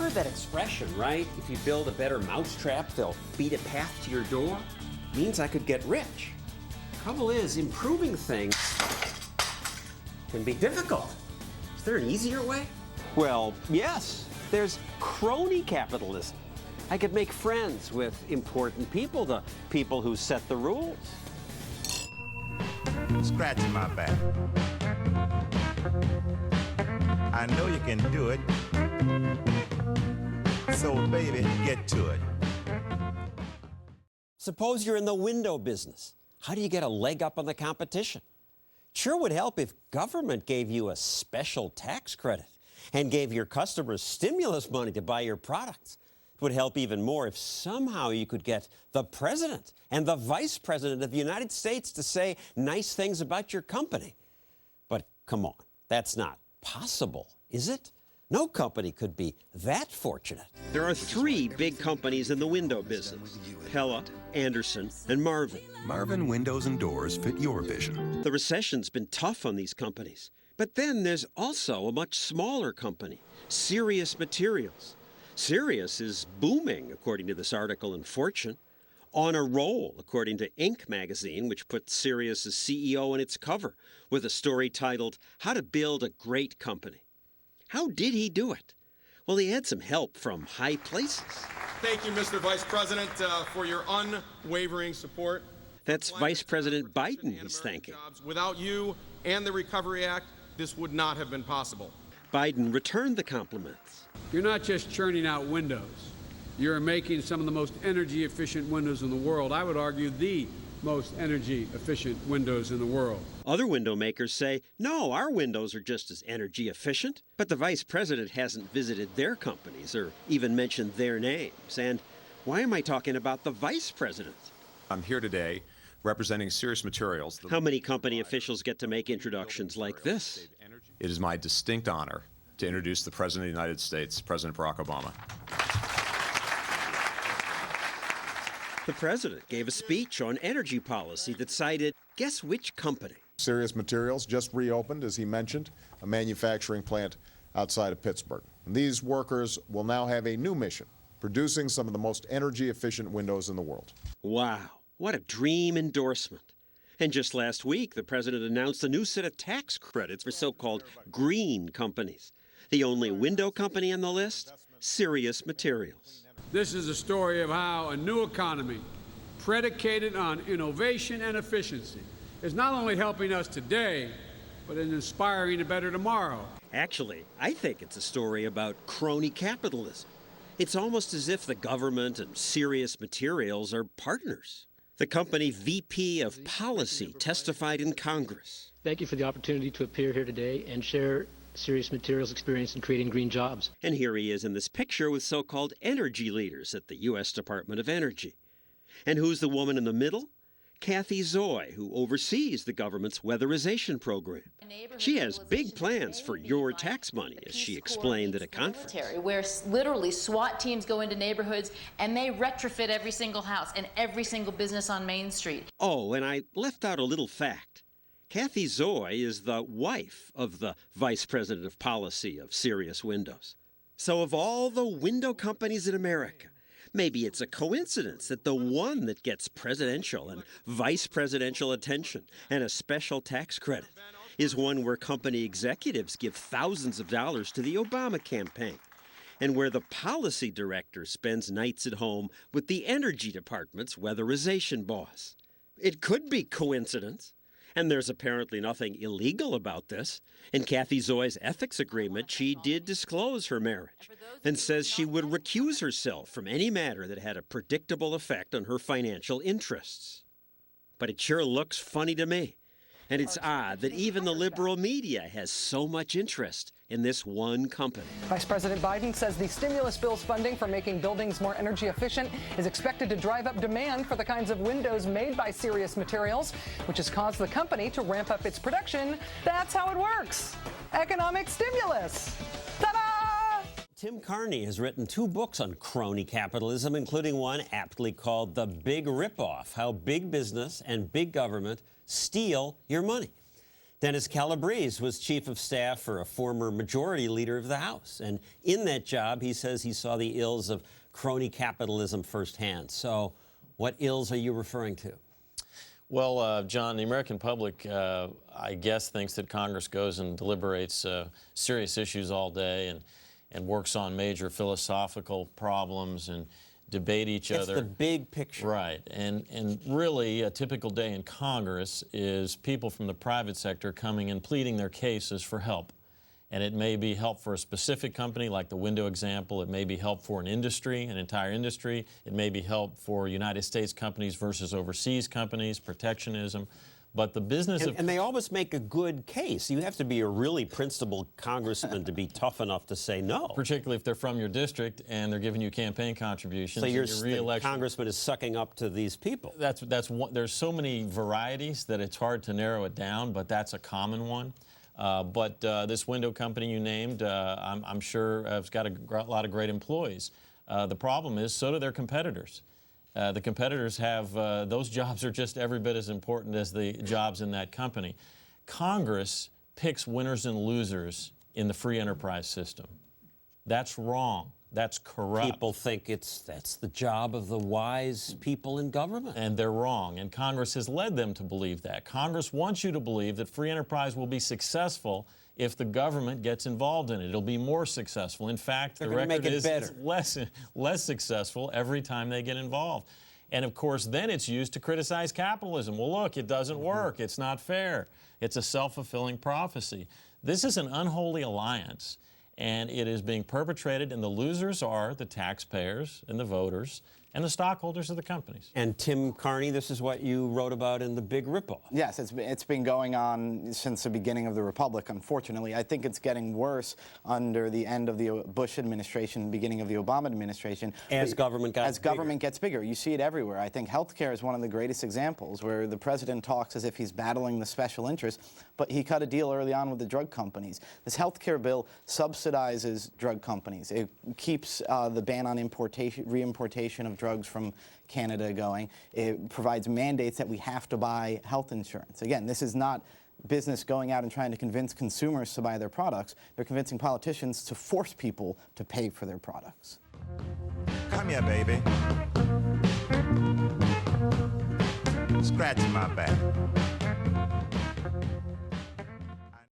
Heard that expression, right? If you build a better mousetrap, they'll beat a path to your door. Means I could get rich. Trouble is, improving things can be difficult. Is there an easier way? Well, yes. There's crony capitalism. I could make friends with important people, the people who set the rules. Scratching my back. I know you can do it. So, baby, get to it. Suppose you're in the window business. How do you get a leg up on the competition? Sure would help if government gave you a special tax credit and gave your customers stimulus money to buy your products. It would help even more if somehow you could get the president and the vice president of the United States to say nice things about your company. But come on, that's not possible, is it? No company could be that fortunate. There are three big companies in the window business: Pella, Anderson, and Marvin. Marvin Windows and Doors fit your vision. The recession's been tough on these companies. But then there's also a much smaller company, Sirius Materials. Sirius is booming, according to this article in Fortune. On a roll, according to Inc. magazine, which put Sirius's CEO on its cover with a story titled, "How to Build a Great Company." How did he do it? Well, he had some help from high places. Thank you, Mr. Vice President, for your unwavering support. That's Vice President Biden he's thanking. Without you and the Recovery Act, this would not have been possible. Biden returned the compliments. You're not just churning out windows. You're making some of the most energy-efficient windows in the world. I would argue the most energy-efficient windows in the world. Other window makers say, no, our windows are just as energy efficient. But the vice president hasn't visited their companies or even mentioned their names. And why am I talking about the vice president? I'm here today representing Sirius Materials. How many company officials get to make introductions like this? It is my distinct honor to introduce the President of the United States, President Barack Obama. The president gave a speech on energy policy that cited, guess which company? Sirius Materials just reopened, as he mentioned, a manufacturing plant outside of Pittsburgh. And these workers will now have a new mission, producing some of the most energy-efficient windows in the world. Wow, what a dream endorsement. And just last week, the president announced a new set of tax credits for so-called green companies. The only window company on the list? Sirius Materials. This is a story of how a new economy, predicated on innovation and efficiency, is not only helping us today, but in inspiring a better tomorrow. Actually, I think it's a story about crony capitalism. It's almost as if the government and Sirius Materials are partners. The company VP of Policy testified in Congress. Thank you for the opportunity to appear here today and share Sirius Materials' experience in creating green jobs. And here he is in this picture with so-called energy leaders at the U.S. Department of Energy. And who's the woman in the middle? Kathy Zoy, who oversees the government's weatherization program. She has big plans for your tax money, as she explained at a conference. Where literally SWAT teams go into neighborhoods and they retrofit every single house and every single business on Main Street. Oh, and I left out a little fact. Kathy Zoy is the wife of the Vice President of Policy of Sirius Windows. So of all the window companies in America, maybe it's a coincidence that the one that gets presidential and vice presidential attention and a special tax credit is one where company executives give thousands of dollars to the Obama campaign, and where the policy director spends nights at home with the Energy Department's weatherization boss. It could be coincidence. And there's apparently nothing illegal about this. In Kathy Zoy's ethics agreement, she did disclose her marriage and says she would recuse herself from any matter that had a predictable effect on her financial interests. But it sure looks funny to me. And it's odd that even the liberal media has so much interest in this one company. Vice President Biden says the stimulus bill's funding for making buildings more energy efficient is expected to drive up demand for the kinds of windows made by Sirius Materials, which has caused the company to ramp up its production. That's how it works. Economic stimulus. Ta-da! Tim Crony has written 2 books on crony capitalism, including one aptly called The Big Ripoff: How Big Business and Big Government Steal Your Money. Dennis Calabrese was chief of staff for a former majority leader of the House. And in that job, he says he saw the ills of crony capitalism firsthand. So what ills are you referring to? Well, John, the American public, I guess, thinks that Congress goes and deliberates serious issues all day and works on major philosophical problems and debate each other. It's the big picture. Right. And really, a typical day in Congress is people from the private sector coming and pleading their cases for help. And it may be help for a specific company, like the window example. It may be help for an industry, an entire industry. It may be help for United States companies versus overseas companies, protectionism. But the business of... And they always make a good case. You have to be a really principled congressman to be tough enough to say no. Particularly if they're from your district and they're giving you campaign contributions. So your congressman is sucking up to these people. That's one, there's so many varieties that it's hard to narrow it down, but that's a common one. But this window company you named, I'm sure has got a lot of great employees. The problem is, so do their competitors. The competitors have, those jobs are just every bit as important as the jobs in that company. Congress picks winners and losers in the free enterprise system. That's wrong. That's corrupt. People think that's the job of the wise people in government. And they're wrong. And Congress has led them to believe that. Congress wants you to believe that free enterprise will be successful if the government gets involved in it. It'll be more successful. In fact, the record is it's less successful every time they get involved. And of course, then it's used to criticize capitalism. Well, look, it doesn't work. It's not fair. It's a self-fulfilling prophecy. This is an unholy alliance, and it is being perpetrated, and the losers are the taxpayers and the voters and the stockholders of the companies. And Tim Carney, this is what you wrote about in The Big Ripoff. Yes, it's been going on since the beginning of the Republic, unfortunately. I think it's getting worse under the end of the Bush administration, beginning of the Obama administration. As government gets bigger. You see it everywhere. I think healthcare is one of the greatest examples where the president talks as if he's battling the special interests, but he cut a deal early on with the drug companies. This healthcare bill subsidizes drug companies. It keeps the ban on reimportation of drugs from Canada going. It provides mandates that we have to buy health insurance. Again, this is not business going out and trying to convince consumers to buy their products. They're convincing politicians to force people to pay for their products. Come here, baby. Scratch my back.